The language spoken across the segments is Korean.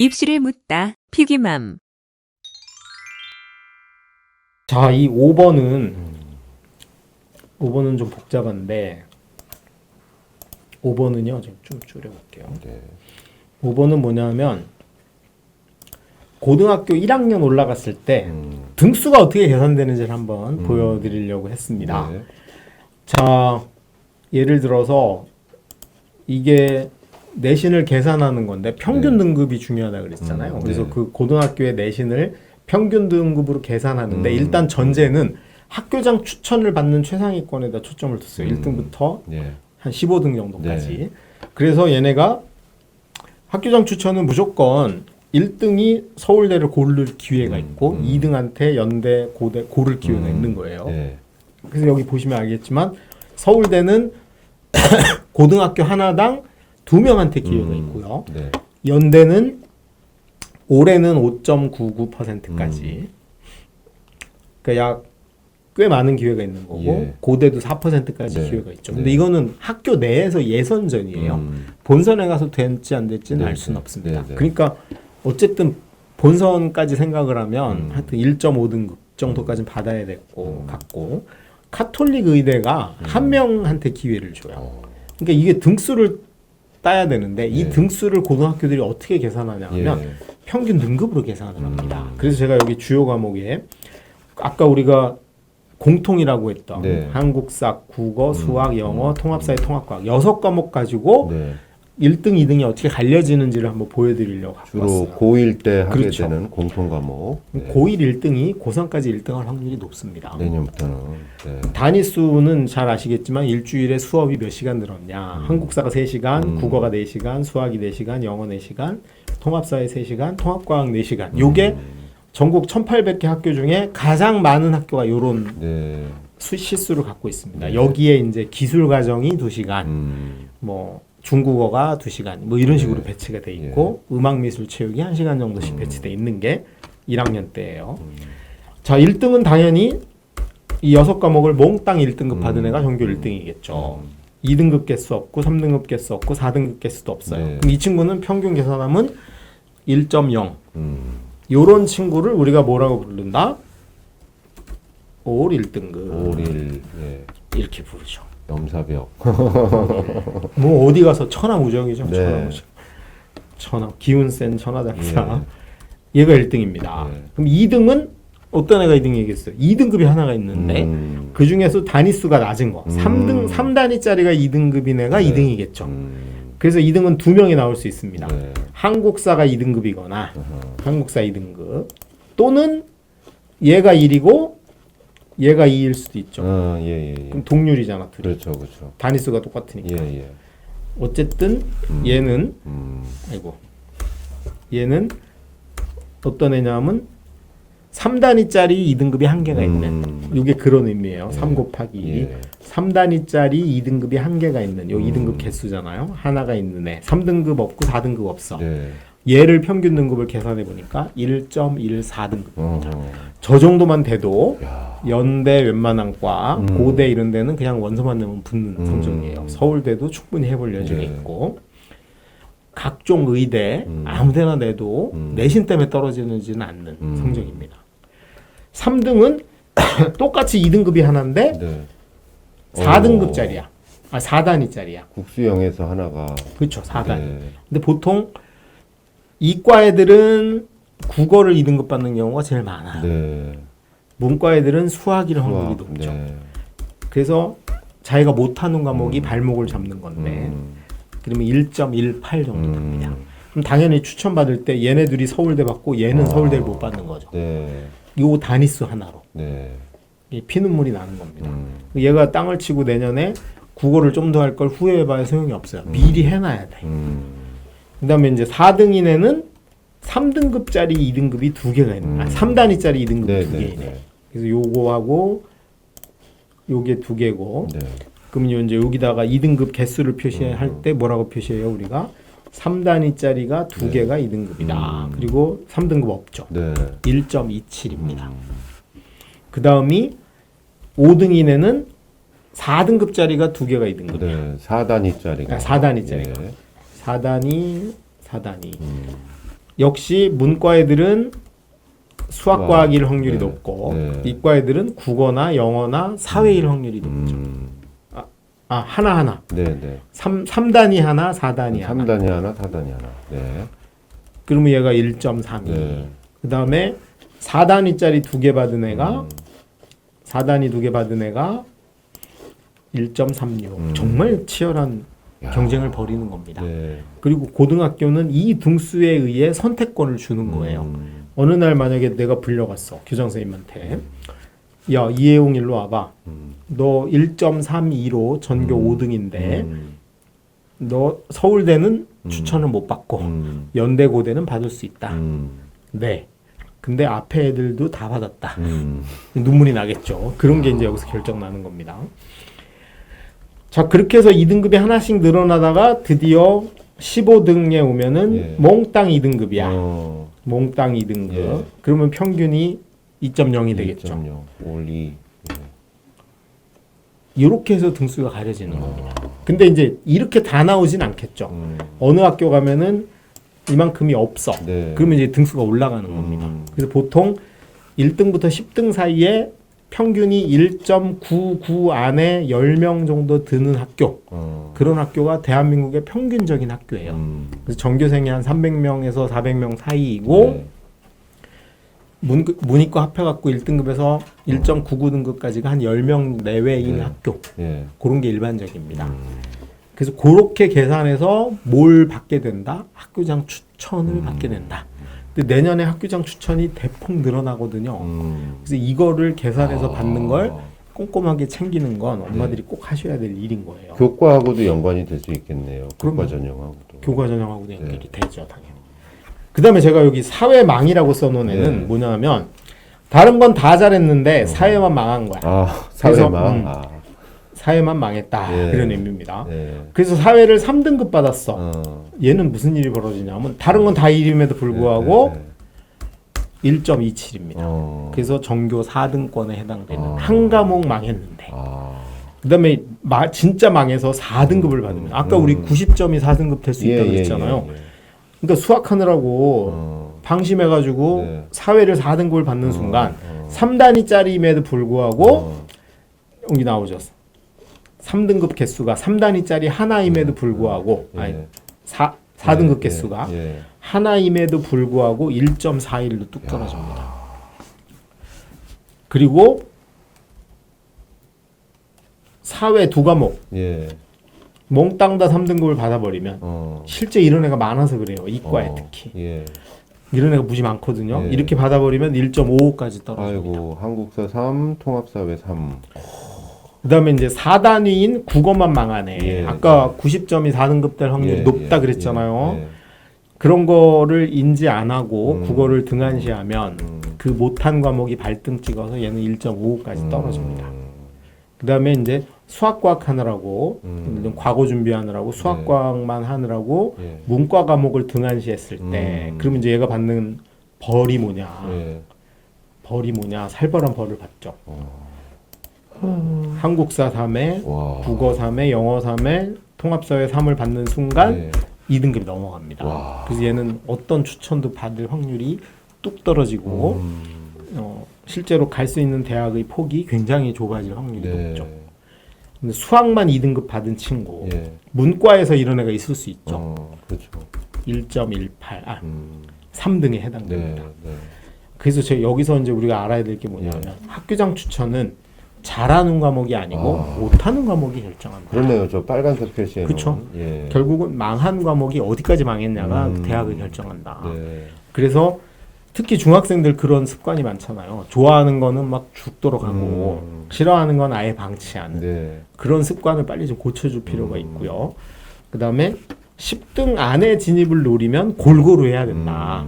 입술을 묻다. 피기맘. 자, 이 5번은 좀 복잡한데 5번은요. 좀 줄여볼게요. 네. 5번은 뭐냐면 고등학교 1학년 올라갔을 때 등수가 어떻게 계산되는지를 한번 보여드리려고 했습니다. 네. 자, 예를 들어서 이게 내신을 계산하는 건데 평균 네. 등급이 중요하다 그랬잖아요. 그래서 네. 그 고등학교의 내신을 평균 등급으로 계산하는데 일단 전제는 학교장 추천을 받는 최상위권에다 초점을 뒀어요. 1등부터 네. 한 15등 정도까지. 그래서 얘네가 학교장 추천은 무조건 1등이 서울대를 고를 기회가 있고 2등한테 연대, 고대 고를 기회가 있는 거예요. 네. 그래서 여기 보시면 알겠지만 서울대는 고등학교 하나당 2명한테 기회가 있고요. 네. 연대는 올해는 5.99%까지. 그러니까 약 꽤 많은 기회가 있는 거고 예. 고대도 4%까지 네. 기회가 있죠. 네. 근데 이거는 학교 내에서 예선전이에요. 본선에 가서 될지 안 될지는 네, 알 수는 네. 없습니다. 네, 네. 그러니까 어쨌든 본선까지 생각을 하면 하여튼 1.5등급 정도까지는 받아야 됐고 같고 카톨릭 의대가 한 명한테 기회를 줘요. 그러니까 이게 등수를 따야 되는데 이 네. 등수를 고등학교들이 어떻게 계산하냐 하면 예. 평균 등급으로 계산을 합니다. 그래서 제가 여기 주요 과목에 아까 우리가 공통이라고 했던 네. 한국사, 국어, 수학, 영어, 통합사회, 통합과학 6과목 가지고 네. 1등, 2등이 어떻게 갈려지는지를 한번 보여드리려고 갖고 주로 왔어요. 고1 때 하게 그렇죠. 되는 공통 과목. 네. 고1 1등이 고3까지 1등할 확률이 높습니다. 내년부터는. 네. 단위수는 잘 아시겠지만 일주일에 수업이 몇 시간 들었냐. 한국사가 3시간, 국어가 4시간, 수학이 4시간, 영어 4시간, 통합사회 3시간, 통합과학 4시간. 요게 전국 1800개 학교 중에 가장 많은 학교가 요런 네. 실수를 갖고 있습니다. 네. 여기에 이제 기술 과정이 2시간, 뭐 중국어가 2시간, 뭐 이런 식으로 배치가 돼 있고 음악 미술 체육이 1시간 정도씩 배치돼 있는 게 1학년 때예요. 자, 1등은 당연히 이 6과목을 몽땅 1등급 받은 애가 전교 1등이겠죠. 2등급 개수 없고 3등급 개수 없고 4등급 개수도 없어요. 네. 그럼 이 친구는 평균 계산하면 1.0. 요런 친구를 우리가 뭐라고 부른다? 올 1등급. 5일. 예. 이렇게 부르죠. 염사벽. 뭐 어디 가서 천하무적이죠. 네. 천하무적. 천하 기운 센 천하장사. 얘가 1등입니다. 예. 그럼 2등은 어떤 애가 2등이겠어요? 2등급이 하나가 있는데 그 중에서 단위수가 낮은 거. 3단위짜리가 2등급인 애가 2등이겠죠. 그래서 2등은 2명이 나올 수 있습니다. 네. 한국사가 2등급이거나 한국사 2등급 또는 얘가 1이고 얘가 2일 수도 있죠. 예. 그럼 동률이잖아, 둘이. 그렇죠, 그렇죠. 단위수가 똑같으니까. 예. 어쨌든 얘는 아이고 얘는 어떤 애냐면 3단위짜리 2등급이 한 개가 있는 이게 그런 의미예요. 3 곱하기 2. 예. 3단위짜리 2등급이 한 개가 있는 요 2등급 개수잖아요. 하나가 있는 애. 3등급 없고 4등급 없어. 네. 얘를 평균 등급을 계산해 보니까 1.14등급입니다. 어허. 저 정도만 돼도 야. 연대 웬만한 과, 고대 이런 데는 그냥 원서만 내면 붙는 성적이에요. 서울대도 충분히 해볼 여지가 네. 있고 각종 의대 아무데나 내도 내신 때문에 떨어지지는 않는 성적입니다. 3등은 똑같이 2등급이 하나인데 네. 4등급짜리야. 4단위짜리야. 국수형에서 하나가. 그렇죠. 4단위. 네. 근데 보통 이과 애들은 국어를 2등급 받는 경우가 제일 많아요. 네. 문과 애들은 수학이랑 확률이 수학. 높죠. 네. 그래서 자기가 못하는 과목이 발목을 잡는 건데 그러면 1.18 정도 됩니다. 그럼 당연히 추천받을 때 얘네들이 서울대 받고 얘는 서울대를 못 받는 거죠. 네. 요 단위수 하나로 네. 이 피눈물이 나는 겁니다. 얘가 땅을 치고 내년에 국어를 좀 더 할 걸 후회해봐야 소용이 없어요. 미리 해놔야 돼. 그 다음에 이제 4등인 애는 3등급짜리 2등급이 2개가 있는 3단위짜리 2등급이 네, 2개이네. 네. 그래서 요거하고 요게 2개고 네. 그럼 이제 여기다가 2등급 개수를 표시할 때 뭐라고 표시해요? 우리가 3단위짜리가 2개가 2등급이다. 그리고 3등급 없죠. 네. 1.27입니다. 그 다음이 5등인에는 4등급짜리가 2개가 2등급이야. 네. 4단위짜리가. 4단위짜리가. 예. 4단위. 역시 문과 애들은 수학과학일 확률이 네. 높고 네. 이과 애들은 국어나 영어나 사회일 확률이 높죠. 하나. 네네. 3단위 하나, 4단위 하나. 3단위 하나, 4단위 하나. 네. 그러면 얘가 1.32. 네. 그 다음에 4단위짜리 2개 받은 애가 4단위 2개 받은 애가 1.36. 정말 치열한 야. 경쟁을 벌이는 겁니다. 네. 그리고 고등학교는 이 등수에 의해 선택권을 주는 거예요. 어느 날 만약에 내가 불려갔어. 교장 선생님한테. 야, 이혜용 일로 와봐. 너 1.32로 전교 5등인데 너 서울대는 추천을 못 받고 연대 고대는 받을 수 있다. 네. 근데 앞에 애들도 다 받았다. 눈물이 나겠죠. 그런 게 이제 여기서 결정 나는 겁니다. 자, 그렇게 해서 2등급이 하나씩 늘어나다가 드디어 15등에 오면은 예. 몽땅 2등급이야. 몽땅 2등급. 예. 그러면 평균이 2.0이 되겠죠. 2.0. 올리. 이렇게 해서 등수가 가려지는 겁니다. 근데 이제 이렇게 다 나오진 않겠죠. 어느 학교 가면은 이만큼이 없어. 네. 그러면 이제 등수가 올라가는 겁니다. 그래서 보통 1등부터 10등 사이에 평균이 1.99 안에 10명 정도 드는 학교. 그런 학교가 대한민국의 평균적인 학교예요. 그래서 전교생이 한 300명에서 400명 사이이고 네. 문이과 합해갖고 1등급에서 1.99등급까지가 한 10명 내외인 네. 학교. 예. 그런 게 일반적입니다. 그래서 그렇게 계산해서 뭘 받게 된다? 학교장 추천을 받게 된다. 근데 내년에 학교장 추천이 대폭 늘어나거든요. 그래서 이거를 계산해서 받는 걸 꼼꼼하게 챙기는 건 엄마들이 꼭 하셔야 될 일인 거예요. 교과하고도 연관이 될 수 있겠네요. 교과 그럼요. 전형하고도. 교과 전형하고도 연결이 되죠, 당연히. 그 다음에 제가 여기 사회망이라고 써놓은 애는 네. 뭐냐면 다른 건 다 잘했는데 사회만 망한 거야. 아, 그래서, 사회망. 사회만 망했다. 예. 그런 의미입니다. 네. 그래서 사회를 3등급 받았어. 얘는 무슨 일이 벌어지냐면 다른 건 다 1임에도 불구하고 1.27입니다. 그래서 전교 4등권에 해당되는 한 과목 망했는데 그다음에 진짜 망해서 4등급을 받으면 아까 우리 90점이 4등급 될 수 있다고 그랬잖아요. 그러니까 수학하느라고 방심해가지고 네. 사회를 4등급을 받는 순간 3단위짜리임에도 불구하고 여기 나오죠. 3등급 개수가 3단위짜리 하나임에도 불구하고 아니 4등급 개수가 하나임에도 불구하고 1.41로 뚝 떨어집니다. 그리고 사회 2과목 몽땅 다 3등급을 받아버리면 실제 이런 애가 많아서 그래요. 이과에 특히. 이런 애가 무지 많거든요. 이렇게 받아버리면 1.55까지 떨어집니다. 아이고, 한국사 3, 통합사회 3. 그 다음에 이제 4단위인 국어만 망하네. 아까 90점이 4등급 될 확률이 높다 그랬잖아요. 그런 거를 인지 안 하고 국어를 등한시하면 그 못한 과목이 발등 찍어서 얘는 1.55까지 떨어집니다. 그 다음에 이제 수학과학 하느라고 과거 준비하느라고 수학과학만 하느라고 문과 과목을 등한시했을 때 그러면 이제 얘가 받는 벌이 뭐냐. 벌이 뭐냐. 살벌한 벌을 받죠. 한국사 3회, 국어 3회, 영어 3회, 통합사회 3을 받는 순간 2등급이 넘어갑니다. 그래서 얘는 어떤 추천도 받을 확률이 뚝 떨어지고 실제로 갈 수 있는 대학의 폭이 굉장히 좁아질 확률이 높죠. 근데 수학만 2등급 받은 친구, 문과에서 이런 애가 있을 수 있죠. 그렇죠. 1.18, 3등에 해당됩니다. 그래서 제가 여기서 이제 우리가 알아야 될 게 뭐냐면 학교장 추천은 잘하는 과목이 아니고 못하는 과목이 결정합니다. 그렇네요. 저 빨간색 표시에는. 그렇죠. 결국은 망한 과목이 어디까지 망했냐가 대학을 결정한다. 그래서 특히 중학생들 그런 습관이 많잖아요. 좋아하는 거는 막 죽도록 하고 싫어하는 건 아예 방치하는 그런 습관을 빨리 좀 고쳐줄 필요가 있고요. 그 다음에 10등 안에 진입을 노리면 골고루 해야 된다.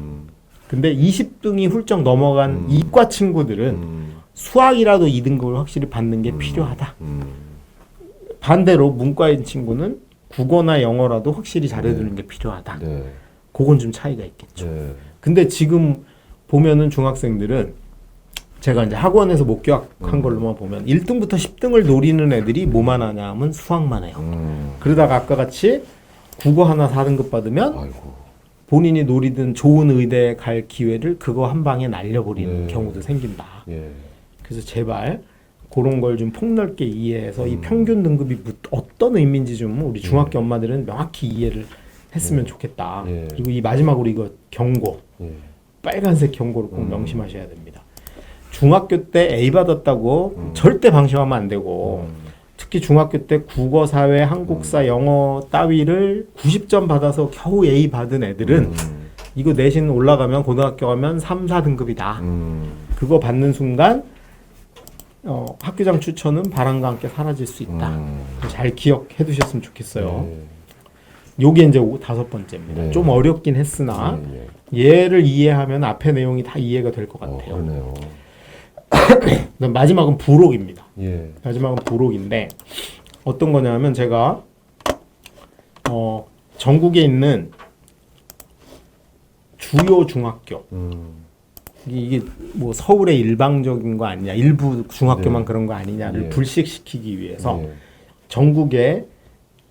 근데 20등이 훌쩍 넘어간 이과 친구들은 수학이라도 2등급을 확실히 받는 게 필요하다. 반대로 문과인 친구는 국어나 영어라도 확실히 잘해두는 게 필요하다. 그건 좀 차이가 있겠죠. 근데 지금 보면은 중학생들은 제가 이제 학원에서 목격한 걸로만 보면 1등부터 10등을 노리는 애들이 뭐만 하냐 하면 수학만 해요. 그러다가 아까 같이 국어 하나 4등급 받으면 본인이 노리던 좋은 의대에 갈 기회를 그거 한 방에 날려버리는 경우도 생긴다. 그래서 제발 그런 걸 좀 폭넓게 이해해서 이 평균 등급이 어떤 의미인지 좀 우리 중학교 엄마들은 명확히 이해를 했으면 좋겠다. 그리고 이 마지막으로 이거 경고. 빨간색 경고를 꼭 명심하셔야 됩니다. 중학교 때 A 받았다고 절대 방심하면 안 되고 특히 중학교 때 국어, 사회, 한국사, 영어 따위를 90점 받아서 겨우 A 받은 애들은 이거 내신 올라가면 고등학교 가면 3, 4등급이다. 그거 받는 순간 학교장 추천은 바람과 함께 사라질 수 있다. 잘 기억해 두셨으면 좋겠어요. 요게 이제 5번째입니다. 좀 어렵긴 했으나 얘를 이해하면 앞의 내용이 다 이해가 될 것 같아요. 그러네요. 마지막은 부록입니다. 마지막은 부록인데 어떤 거냐면 제가 전국에 있는 주요 중학교 이게 뭐 서울의 일방적인 거 아니냐, 일부 중학교만 그런 거 아니냐를 불식시키기 위해서 전국의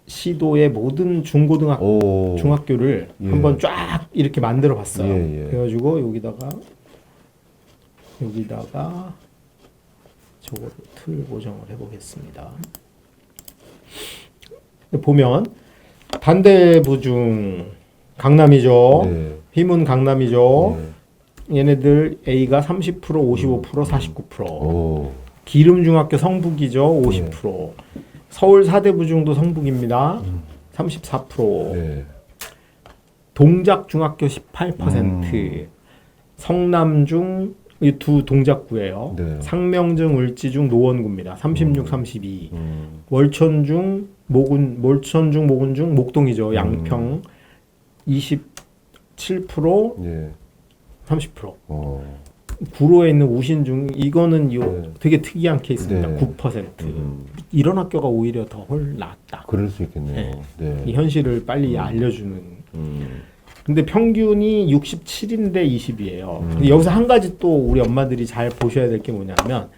시도의 모든 중고등학교, 중학교를 한번 쫙 이렇게 만들어 봤어요. 그래가지고 여기다가 저거로 틀 고정을 해보겠습니다. 보면 단대부중 강남이죠. 휘문 강남이죠. 얘네들 A가 30%, 55%, 49%. 기름중학교 성북이죠. 50%. 서울 사대부중도 성북입니다. 34%. 동작중학교 18%. 성남중 이 두 동작구예요. 상명중, 울지중, 노원구입니다. 36, 32. 월천중, 모군중, 목동이죠. 양평 27%, 30%. 구로에 있는 우신중 이거는 되게 특이한 케이스입니다. 9%. 이런 학교가 오히려 더 훨 낫다. 그럴 수 있겠네요. 이 현실을 빨리 알려주는. 근데 평균이 67인데 20이에요. 여기서 한 가지 또 우리 엄마들이 잘 보셔야 될 게 뭐냐면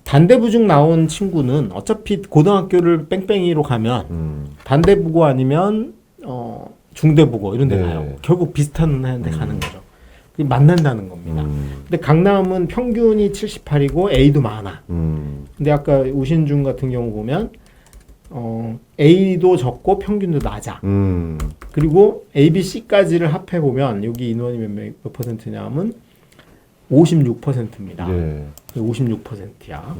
단대부중 나온 친구는 어차피 고등학교를 뺑뺑이로 가면 단대부고 아니면 중대부고 이런 데 가요. 결국 비슷한 데 가는 거죠. 만난다는 겁니다. 근데 강남은 평균이 78이고 A도 많아. 근데 아까 우신중 같은 경우 보면 A도 적고 평균도 낮아. 그리고 A, B, C까지를 합해 보면 여기 인원이 몇 퍼센트냐면 56%입니다. 56%야.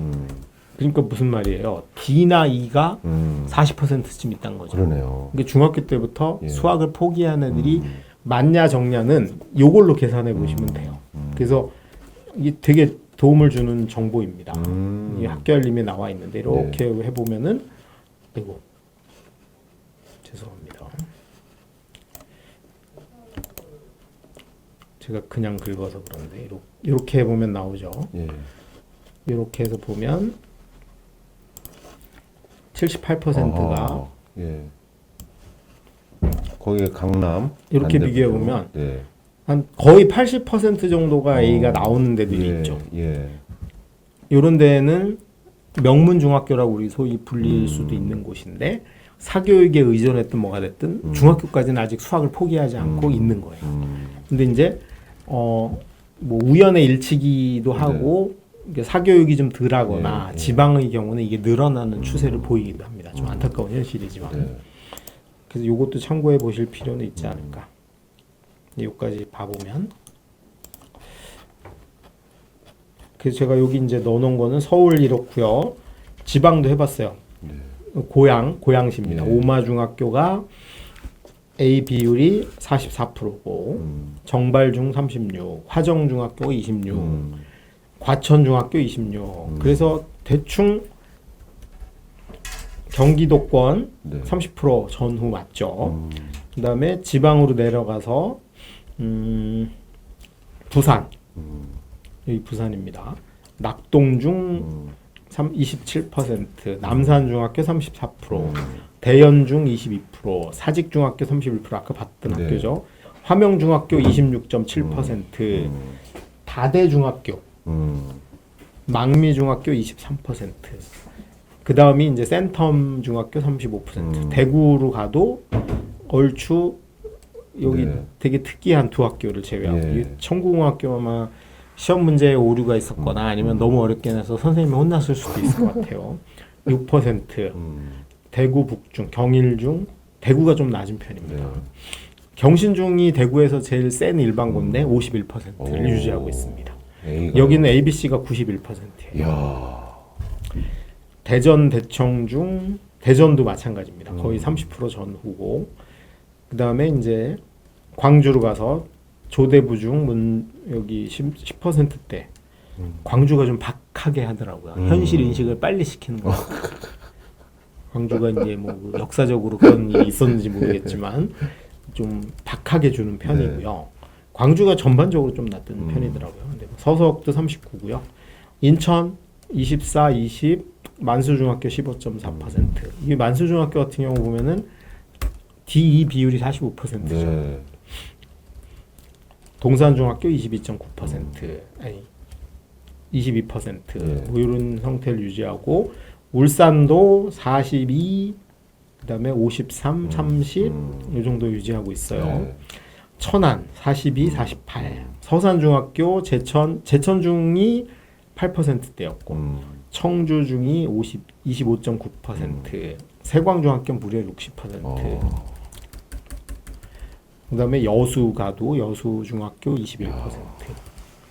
그러니까 무슨 말이에요? D나 E가 40%쯤 있다는 거죠. 그러네요. 그러니까 중학교 때부터 수학을 포기한 애들이 맞냐 적냐는 요걸로 계산해 보시면 돼요. 그래서 이게 되게 도움을 주는 정보입니다. 이 학교 알림에 나와 있는데 이렇게 해보면은 이거 죄송합니다. 제가 그냥 긁어서 그런데 이렇게 해보면 나오죠. 이렇게 해서 보면 78%가 거기에 강남 이렇게 비교해 보면 한 거의 80% 정도가 A가 나오는 데들이 있죠. 이런 데는 명문 중학교라고 우리 소위 불릴 수도 있는 곳인데 사교육에 의존했든 뭐가 됐든 중학교까지는 아직 수학을 포기하지 않고 있는 거예요. 근데 이제 뭐 우연의 일치기도 하고 이게 사교육이 좀 덜하거나 지방의 경우는 이게 늘어나는 추세를 보이기도 합니다. 좀 안타까운 현실이지만 그래서 이것도 참고해 보실 필요는 있지 않을까. 여기까지 봐보면 그래서 제가 여기 이제 넣어놓은 거는 서울 이렇고요. 지방도 해봤어요. 고양시입니다. 오마중학교가 A 비율이 44%고 정발중 36, 화정중학교 26, 과천중학교 26. 그래서 대충 경기도권 30% 전후 맞죠. 그 다음에 지방으로 내려가서 부산 여기 부산입니다. 낙동중 27%, 남산중학교 34%, 대연중 22%, 사직중학교 31% 아까 봤던 학교죠. 화명중학교 26.7%, 다대중학교, 망미중학교 23%. 그 다음이 이제 센텀중학교 35%. 대구로 가도 얼추 여기 네. 되게 특이한 두 학교를 제외하고 예. 이 청구공학교 아마 시험 문제에 오류가 있었거나 아니면 너무 어렵게 내서 선생님이 혼났을 수도 있을 것 같아요. 6%, 대구 북중, 경일중, 대구가 좀 낮은 편입니다. 네. 경신중이 대구에서 제일 센 일반고인데 51%를 오. 유지하고 있습니다. A가 여기는 ABC가 91%예요. 이야. 대전, 대청중, 대전도 마찬가지입니다. 거의 30% 전후고 그 다음에 이제 광주로 가서 조대부중 여기 10%대 광주가 좀 박하게 하더라고요. 현실 인식을 빨리 시키는 거. 광주가 이제 뭐 역사적으로 그런 일이 있었는지 모르겠지만 좀 박하게 주는 편이고요. 광주가 전반적으로 좀 낮은 편이더라고요. 근데 서석도 39고요. 인천 24, 20, 만수중학교 15.4%. 이 만수중학교 같은 경우 보면은 D2 비율이 45%죠. 네. 동산중학교 22.9%, 아니 22%, 네. 뭐 이런 형태를 유지하고 울산도 42, 그다음에 53, 30, 이 정도 유지하고 있어요. 네. 천안 42, 48, 서산중학교 제천중이 8%대였고 청주중이 25.9%, 세광중학교 무려 60%. 그다음에 여수가도 여수중학교 21%,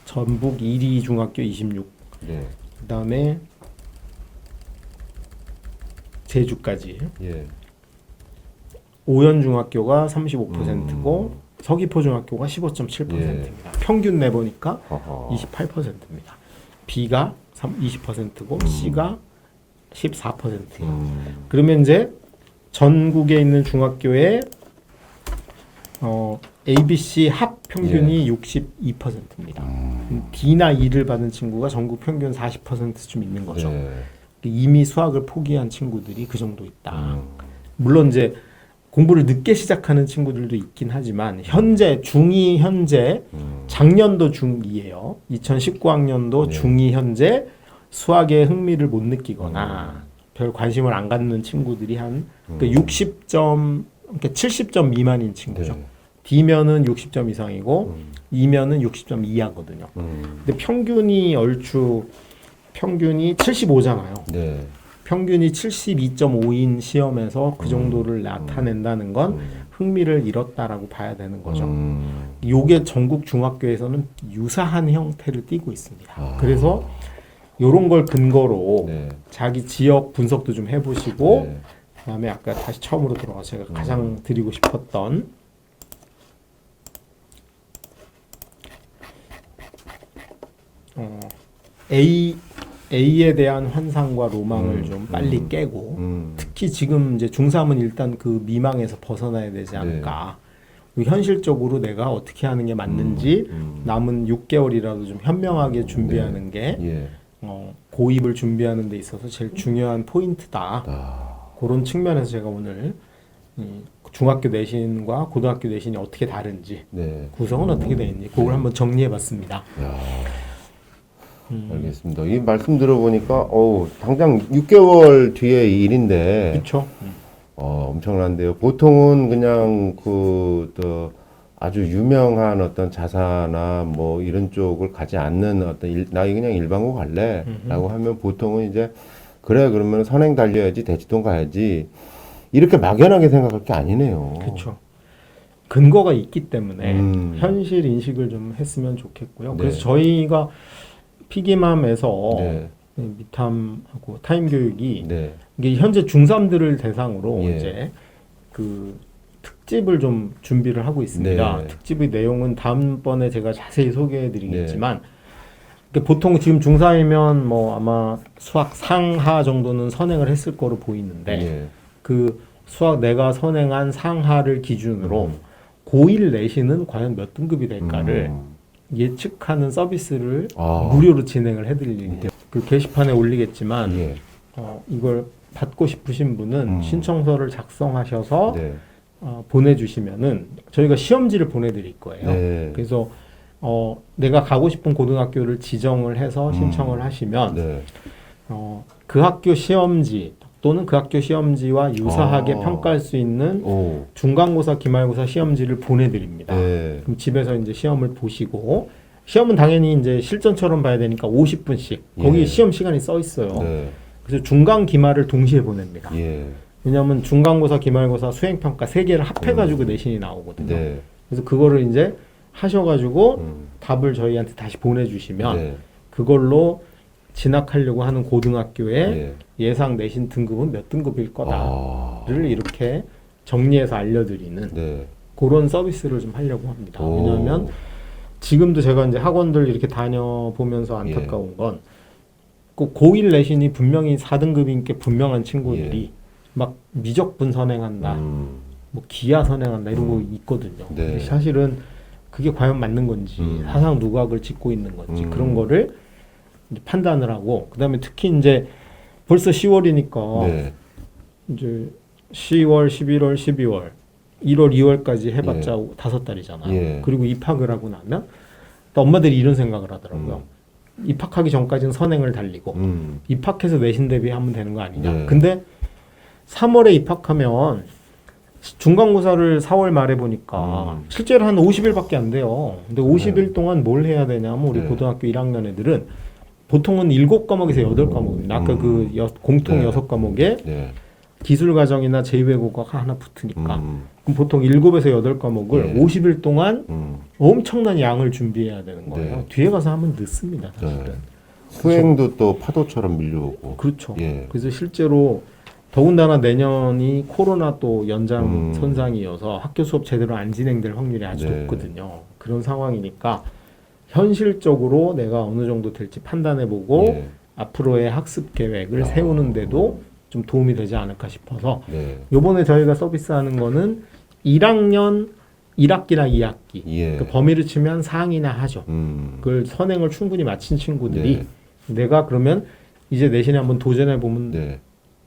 전북 이리중학교 26, 네. 그다음에 제주까지 예. 오연중학교가 35%고 서귀포중학교가 15.7%입니다. 평균 내보니까 아하. 28%입니다. B가 20%고 C가 14%예요. 그러면 이제 전국에 있는 중학교의 ABC 합 평균이 62%입니다. D나 E를 받은 친구가 전국 평균 40%쯤 있는 거죠. 네. 이미 수학을 포기한 친구들이 그 정도 있다. 물론 이제 공부를 늦게 시작하는 친구들도 있긴 하지만 현재 중2 현재 작년도 중2예요. 2019학년도 네. 중2 현재 수학에 흥미를 못 느끼거나 별 관심을 안 갖는 친구들이 한 그러니까 60점, 그러니까 70점 미만인 친구죠. 네. D면은 60점 이상이고 E면은 60점 이하거든요. 근데 평균이 얼추 평균이 75잖아요. 네. 평균이 72.5인 시험에서 그 정도를 나타낸다는 건 흥미를 잃었다라고 봐야 되는 거죠. 요게 전국 중학교에서는 유사한 형태를 띠고 있습니다. 그래서 요런 걸 근거로 네. 자기 지역 분석도 좀 해보시고 네. 그다음에 아까 다시 처음으로 들어가서 제가 가장 드리고 싶었던 A에 대한 환상과 로망을 좀 빨리 깨고 특히 지금 이제 중3은 일단 그 미망에서 벗어나야 되지 않을까. 현실적으로 내가 어떻게 하는 게 맞는지 남은 6개월이라도 좀 현명하게 준비하는 게 예. 고입을 준비하는 데 있어서 제일 중요한 포인트다. 그런 측면에서 제가 오늘 중학교 내신과 고등학교 내신이 어떻게 다른지 네. 구성은 어떻게 되어 있는지 그걸 한번 정리해봤습니다. 알겠습니다. 이 말씀 들어보니까 당장 6개월 뒤의 일인데 그렇죠? 엄청난데요. 보통은 그냥 또 아주 유명한 어떤 자사나 뭐 이런 쪽을 가지 않는 어떤 나 그냥 일반고 갈래라고 하면 보통은 이제 그래 그러면 선행 달려야지 대치동 가야지 이렇게 막연하게 생각할 게 아니네요. 그렇죠. 근거가 있기 때문에 현실 인식을 좀 했으면 좋겠고요. 네. 그래서 저희가 피기맘에서 네. 미탐하고 타임 교육이 네. 이게 현재 중3들을 대상으로 예. 이제 그 특집을 좀 준비를 하고 있습니다. 네. 특집의 내용은 다음번에 제가 자세히 소개해드리겠지만 보통 지금 중3이면 뭐 아마 수학 상하 정도는 선행을 했을 거로 보이는데 예. 그 수학 내가 선행한 상하를 기준으로 고1 내신은 과연 몇 등급이 될까를 예측하는 서비스를 무료로 진행을 해드릴 일이에요. 그 게시판에 올리겠지만 예. 이걸 받고 싶으신 분은 신청서를 작성하셔서 네. 보내주시면은 저희가 시험지를 보내드릴 거예요. 네. 그래서 내가 가고 싶은 고등학교를 지정을 해서 신청을 하시면 네. 그 학교 시험지 또 또는 그 학교 시험지와 유사하게 평가할 수 있는 오. 중간고사, 기말고사 시험지를 보내드립니다. 네. 그럼 집에서 이제 시험을 보시고 시험은 당연히 이제 실전처럼 봐야 되니까 50분씩 거기 예. 시험 시간이 써 있어요. 네. 그래서 중간, 기말을 동시에 보냅니다. 예. 왜냐하면 중간고사, 기말고사, 수행평가 세 개를 합해가지고 내신이 나오거든요. 네. 그래서 그거를 이제 하셔가지고 음. 답을 저희한테 다시 보내주시면 네. 그걸로 진학하려고 하는 고등학교의 예. 예상 내신 등급은 몇 등급일 거다를 아. 이렇게 정리해서 알려드리는 네. 그런 서비스를 좀 하려고 합니다. 오. 왜냐하면 지금도 제가 이제 학원들 이렇게 다녀보면서 안타까운 건 그 고1 내신이 분명히 4등급인 게 분명한 친구들이 막 미적분 선행한다, 뭐 기하 선행한다 이러고 있거든요. 네. 근데 사실은 그게 과연 맞는 건지 사상 누각을 짚고 있는 건지 그런 거를 이제 판단을 하고 그다음에 특히 이제 벌써 10월이니까 네. 이제 10월, 11월, 12월, 1월, 2월까지 해봤자 5달이잖아요. 예. 그리고 입학을 하고 나면 또 엄마들이 이런 생각을 하더라고요. 입학하기 전까지는 선행을 달리고 입학해서 내신 대비하면 되는 거 아니냐. 네. 근데 3월에 입학하면 중간고사를 4월 말에 보니까 실제로 한 50일밖에 안 돼요. 근데 50일 동안 뭘 해야 되냐면 우리 네. 고등학교 1학년 애들은 보통은 7과목에서 8과목입니다. 아까 그 공통 네. 6과목에 네. 기술과정이나 제2외국어가 하나 붙으니까 그럼 보통 7에서 8과목을 네. 50일 동안 엄청난 양을 준비해야 되는 거예요. 네. 뒤에 가서 하면 늦습니다. 사실은. 네. 수행도 또 파도처럼 밀려오고. 그렇죠. 예. 그래서 실제로 더군다나 내년이 코로나 또 연장 선상이어서 학교 수업 제대로 안 진행될 확률이 아주 네. 높거든요. 그런 상황이니까 현실적으로 내가 어느 정도 될지 판단해보고 예. 앞으로의 학습 계획을 세우는데도 좀 도움이 되지 않을까 싶어서 네. 요번에 저희가 서비스하는 거는 1학년 1학기나 2학기 예. 그 범위를 치면 상이나 하죠. 그걸 선행을 충분히 마친 친구들이 내가 그러면 이제 내신에 한번 도전해보면 네.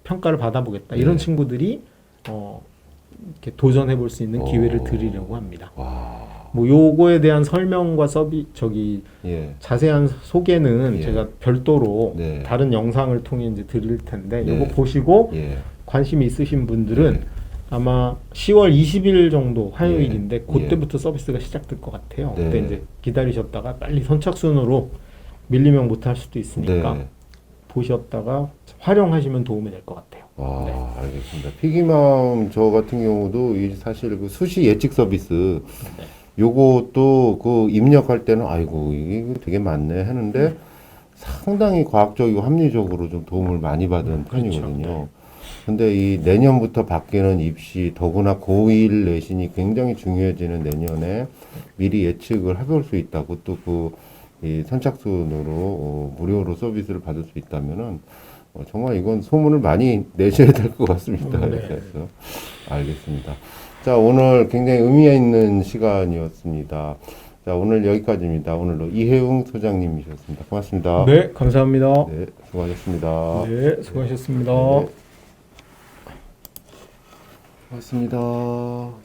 평가를 받아보겠다. 이런 네. 친구들이 이렇게 도전해볼 수 있는 기회를 오. 드리려고 합니다. 와. 뭐 요거에 대한 설명과 예. 자세한 소개는 예. 제가 별도로 네. 다른 영상을 통해 이제 드릴 텐데 네. 요거 보시고 예. 관심이 있으신 분들은 네. 아마 10월 20일 정도 화요일인데 예. 그때부터 서비스가 시작될 것 같아요. 네. 그때 이제 기다리셨다가 빨리 선착순으로 밀리면 못할 수도 있으니까 네. 보셨다가 활용하시면 도움이 될 것 같아요. 와, 네. 알겠습니다. 피기맘 저 같은 경우도 사실 그 수시 예측 서비스 요것도 그 입력할 때는 아이고 이게 되게 많네 하는데 상당히 과학적이고 합리적으로 좀 도움을 많이 받은 편이거든요. 네. 근데 이 내년부터 바뀌는 입시 더구나 고1 내신이 굉장히 중요해지는 내년에 미리 예측을 해볼 수 있다고 또 이 선착순으로 무료로 서비스를 받을 수 있다면은 정말 이건 소문을 많이 내셔야 될 것 같습니다. 네. 그래서 알겠습니다. 자, 오늘 굉장히 의미 있는 시간이었습니다. 자, 오늘 여기까지입니다. 오늘도 이혜웅 소장님이셨습니다. 고맙습니다. 네, 감사합니다. 네, 수고하셨습니다. 네, 수고하셨습니다. 네. 고맙습니다.